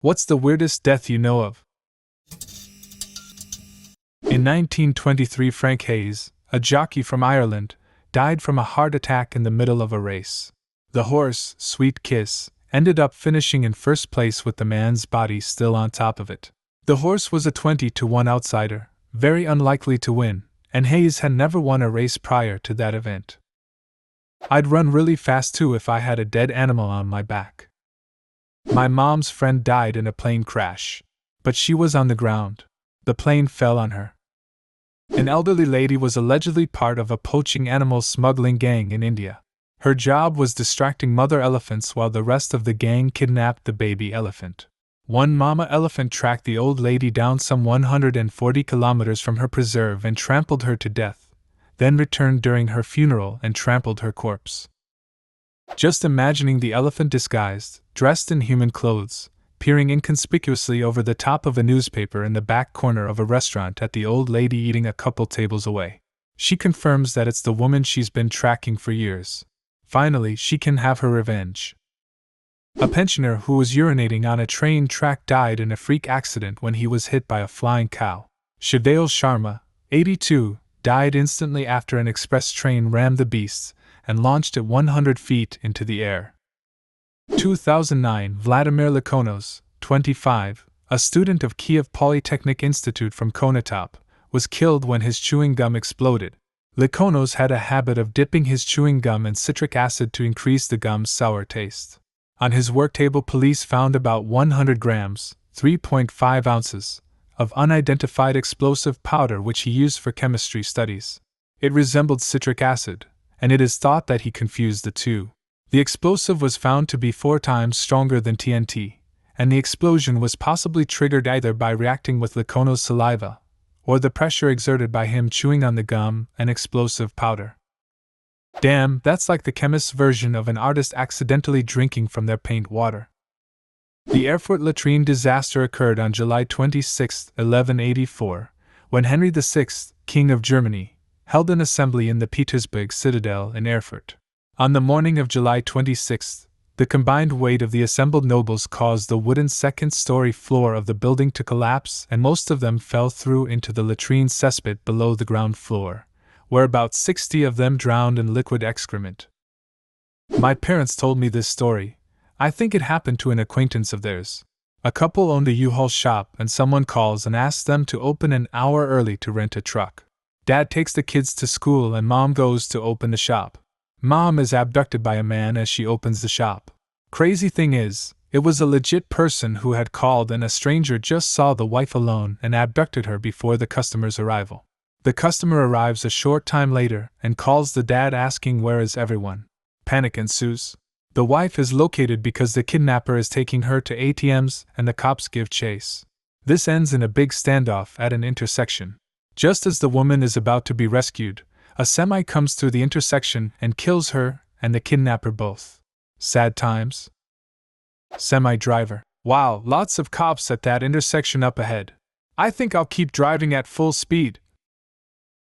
What's the weirdest death you know of? In 1923, Frank Hayes, a jockey from Ireland, died from a heart attack in the middle of a race. The horse, Sweet Kiss, ended up finishing in first place with the man's body still on top of it. The horse was a 20-to-1 outsider, very unlikely to win, and Hayes had never won a race prior to that event. I'd run really fast too if I had a dead animal on my back. My mom's friend died in a plane crash, but she was on the ground. The plane fell on her. An elderly lady was allegedly part of a poaching animal smuggling gang in India. Her job was distracting mother elephants while the rest of the gang kidnapped the baby elephant. One mama elephant tracked the old lady down some 140 kilometers from her preserve and trampled her to death, then returned during her funeral and trampled her corpse. Just imagining the elephant disguised, dressed in human clothes, peering inconspicuously over the top of a newspaper in the back corner of a restaurant at the old lady eating a couple tables away. She confirms that it's the woman she's been tracking for years. Finally, she can have her revenge. A pensioner who was urinating on a train track died in a freak accident when he was hit by a flying cow. Shivdayal Sharma, 82, died instantly after an express train rammed the beast and launched it 100 feet into the air. 2009, Vladimir Lakonos, 25, a student of Kiev Polytechnic Institute from Konotop, was killed when his chewing gum exploded. Lakonos had a habit of dipping his chewing gum in citric acid to increase the gum's sour taste. On his work table, police found about 100 grams, 3.5 ounces, of unidentified explosive powder which he used for chemistry studies. It resembled citric acid, and it is thought that he confused the two. The explosive was found to be 4 times stronger than TNT, and the explosion was possibly triggered either by reacting with Lakono's saliva, or the pressure exerted by him chewing on the gum and explosive powder. Damn, that's like the chemist's version of an artist accidentally drinking from their paint water. The Erfurt latrine disaster occurred on July 26, 1184, when Henry VI, King of Germany, held an assembly in the Petersburg citadel in Erfurt. On the morning of July 26, the combined weight of the assembled nobles caused the wooden second-story floor of the building to collapse, and most of them fell through into the latrine cesspit below the ground floor, where about 60 of them drowned in liquid excrement. My parents told me this story. I think it happened to an acquaintance of theirs. A couple owned a U-Haul shop and someone calls and asks them to open an hour early to rent a truck. Dad takes the kids to school and Mom goes to open the shop. Mom is abducted by a man as she opens the shop. Crazy thing is, it was a legit person who had called and a stranger just saw the wife alone and abducted her before the customer's arrival. The customer arrives a short time later and calls the dad asking where is everyone. Panic ensues. The wife is located because the kidnapper is taking her to ATMs and the cops give chase. This ends in a big standoff at an intersection. Just as the woman is about to be rescued, a semi comes through the intersection and kills her and the kidnapper both. Sad times. Semi driver. Wow, lots of cops at that intersection up ahead. I think I'll keep driving at full speed.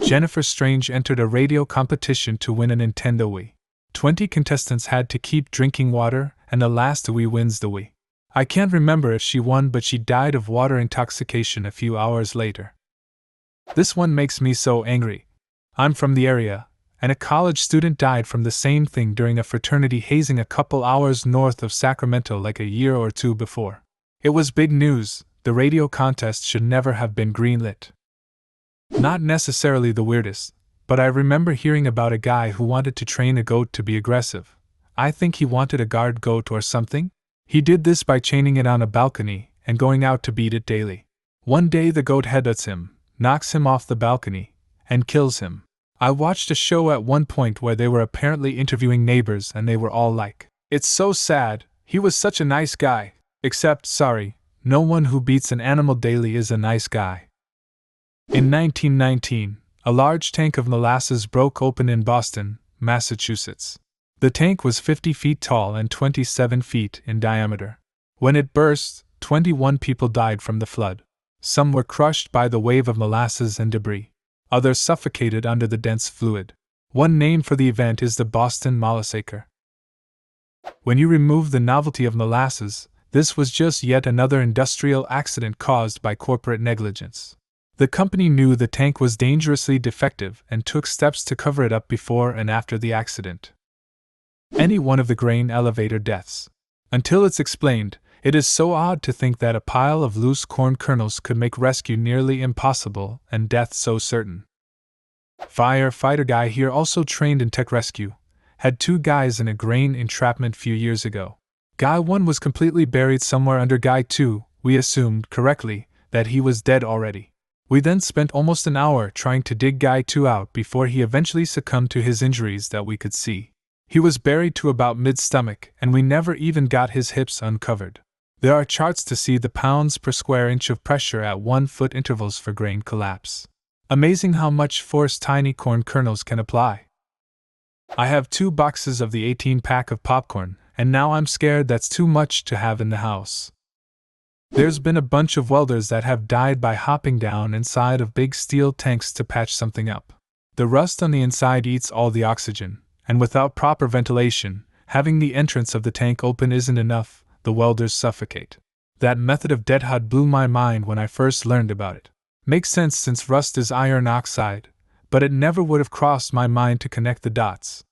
Jennifer Strange entered a radio competition to win a Nintendo Wii. 20 contestants had to keep drinking water, and the last Wii wins the Wii. I can't remember if she won, but she died of water intoxication a few hours later. This one makes me so angry. I'm from the area, and a college student died from the same thing during a fraternity hazing a couple hours north of Sacramento like a year or two before. It was big news. The radio contest should never have been greenlit. Not necessarily the weirdest, but I remember hearing about a guy who wanted to train a goat to be aggressive. I think he wanted a guard goat or something. He did this by chaining it on a balcony and going out to beat it daily. One day the goat headbutts him, knocks him off the balcony, and kills him. I watched a show at one point where they were apparently interviewing neighbors and they were all like, "It's so sad, he was such a nice guy." Except, sorry, no one who beats an animal daily is a nice guy. In 1919, a large tank of molasses broke open in Boston, Massachusetts. The tank was 50 feet tall and 27 feet in diameter. When it burst, 21 people died from the flood. Some were crushed by the wave of molasses and debris. Others suffocated under the dense fluid. One name for the event is the Boston Molassacher. When you remove the novelty of molasses, This was just yet another industrial accident caused by corporate negligence. The company knew the tank was dangerously defective and took steps to cover it up before and after the accident. Any one of the grain elevator deaths. Until it's explained, it is so odd to think that a pile of loose corn kernels could make rescue nearly impossible and death so certain. Firefighter guy here, also trained in tech rescue, had 2 guys in a grain entrapment few years ago. Guy 1 was completely buried somewhere under Guy 2. We assumed, correctly, that he was dead already. We then spent almost an hour trying to dig Guy 2 out before he eventually succumbed to his injuries that we could see. He was buried to about mid-stomach, and we never even got his hips uncovered. There are charts to see the pounds per square inch of pressure at 1-foot intervals for grain collapse. Amazing how much force tiny corn kernels can apply. I have 2 boxes of the 18-pack of popcorn, and now I'm scared that's too much to have in the house. There's been a bunch of welders that have died by hopping down inside of big steel tanks to patch something up. The rust on the inside eats all the oxygen, and without proper ventilation, having the entrance of the tank open isn't enough, the welders suffocate. That method of dead hot blew my mind when I first learned about it. Makes sense since rust is iron oxide, but it never would have crossed my mind to connect the dots.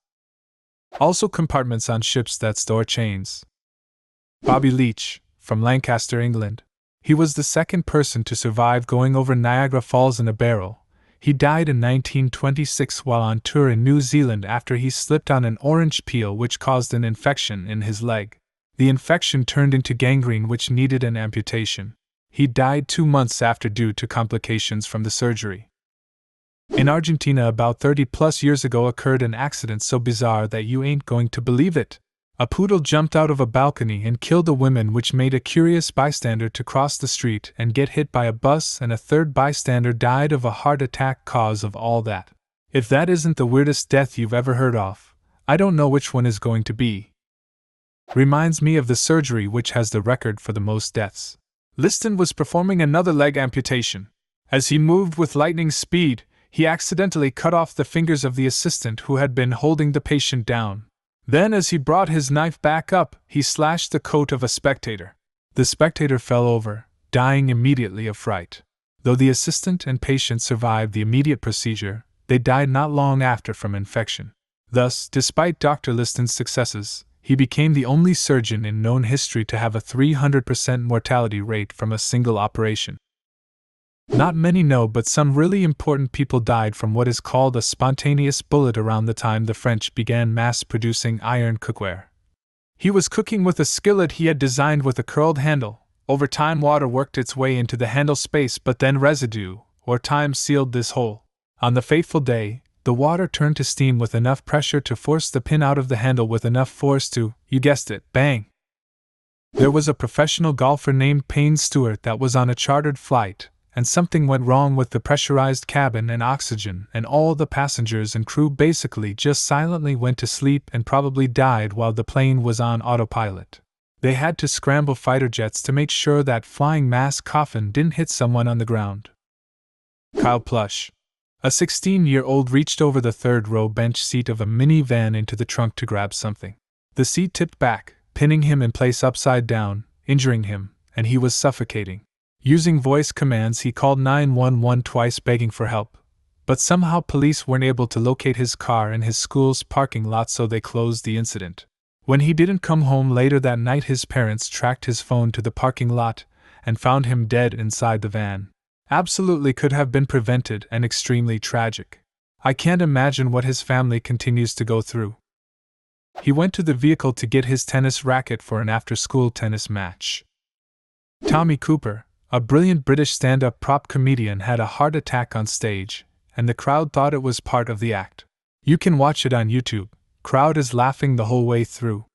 Also compartments on ships that store chains. Bobby Leach, from Lancaster, England. He was the second person to survive going over Niagara Falls in a barrel. He died in 1926 while on tour in New Zealand after he slipped on an orange peel which caused an infection in his leg. The infection turned into gangrene which needed an amputation. He died 2 months after due to complications from the surgery. In Argentina about 30+ years ago occurred an accident so bizarre that you ain't going to believe it. A poodle jumped out of a balcony and killed a woman, which made a curious bystander to cross the street and get hit by a bus, and a third bystander died of a heart attack cause of all that. If that isn't the weirdest death you've ever heard of, I don't know which one is going to be. Reminds me of the surgery which has the record for the most deaths. Liston was performing another leg amputation. As he moved with lightning speed, he accidentally cut off the fingers of the assistant who had been holding the patient down. Then, as he brought his knife back up, he slashed the coat of a spectator. The spectator fell over, dying immediately of fright. Though the assistant and patient survived the immediate procedure, they died not long after from infection. Thus, despite Dr. Liston's successes, he became the only surgeon in known history to have a 300% mortality rate from a single operation. Not many know, but some really important people died from what is called a spontaneous bullet around the time the French began mass-producing iron cookware. He was cooking with a skillet he had designed with a curled handle. Over time water worked its way into the handle space, but then residue, or time, sealed this hole. On the fateful day, the water turned to steam with enough pressure to force the pin out of the handle with enough force to, you guessed it, bang! There was a professional golfer named Payne Stewart that was on a chartered flight, and something went wrong with the pressurized cabin and oxygen, and all the passengers and crew basically just silently went to sleep and probably died while the plane was on autopilot. They had to scramble fighter jets to make sure that flying mass coffin didn't hit someone on the ground. Kyle Plush. A 16-year-old reached over the third-row bench seat of a minivan into the trunk to grab something. The seat tipped back, pinning him in place upside down, injuring him, and he was suffocating. Using voice commands, he called 911 twice begging for help, but somehow police weren't able to locate his car in his school's parking lot, so they closed the incident. When he didn't come home later that night, his parents tracked his phone to the parking lot and found him dead inside the van. Absolutely could have been prevented, and extremely tragic. I can't imagine what his family continues to go through. He went to the vehicle to get his tennis racket for an after-school tennis match. Tommy Cooper, a brilliant British stand-up prop comedian, had a heart attack on stage, and the crowd thought it was part of the act. You can watch it on YouTube. Crowd is laughing the whole way through.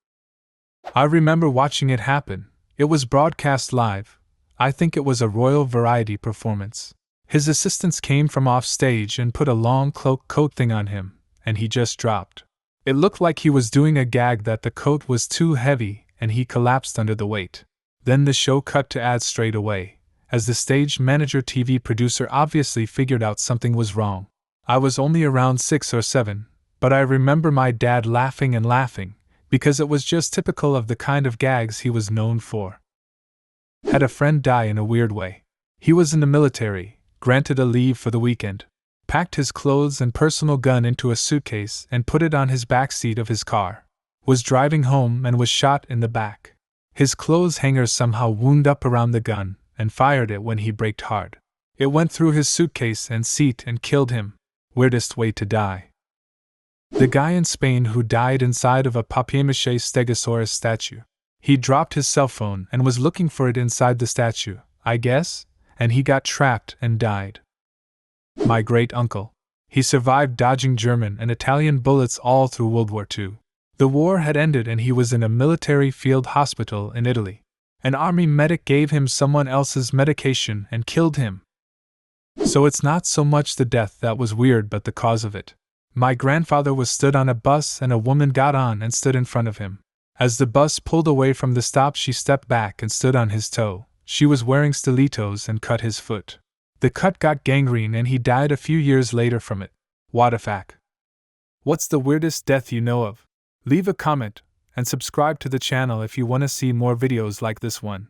I remember watching it happen. It was broadcast live. I think it was a royal variety performance. His assistants came from off stage and put a long cloak coat thing on him, and he just dropped. It looked like he was doing a gag that the coat was too heavy, and he collapsed under the weight. Then the show cut to ads straight away, as the stage manager TV producer obviously figured out something was wrong. I was only around 6 or 7, but I remember my dad laughing and laughing, because it was just typical of the kind of gags he was known for. Had a friend die in a weird way. He was in the military, granted a leave for the weekend. Packed his clothes and personal gun into a suitcase and put it on his back seat of his car. Was driving home and was shot in the back. His clothes hangers somehow wound up around the gun and fired it when he braked hard. It went through his suitcase and seat and killed him. Weirdest way to die. The guy in Spain who died inside of a papier-mâché stegosaurus statue. He dropped his cell phone and was looking for it inside the statue, I guess, and he got trapped and died. My great-uncle. He survived dodging German and Italian bullets all through World War II. The war had ended and he was in a military field hospital in Italy. An army medic gave him someone else's medication and killed him. So it's not so much the death that was weird but the cause of it. My grandfather was stood on a bus and a woman got on and stood in front of him. As the bus pulled away from the stop, she stepped back and stood on his toe. She was wearing stilettos and cut his foot. The cut got gangrene and he died a few years later from it. What a fact. What's the weirdest death you know of? Leave a comment and subscribe to the channel if you want to see more videos like this one.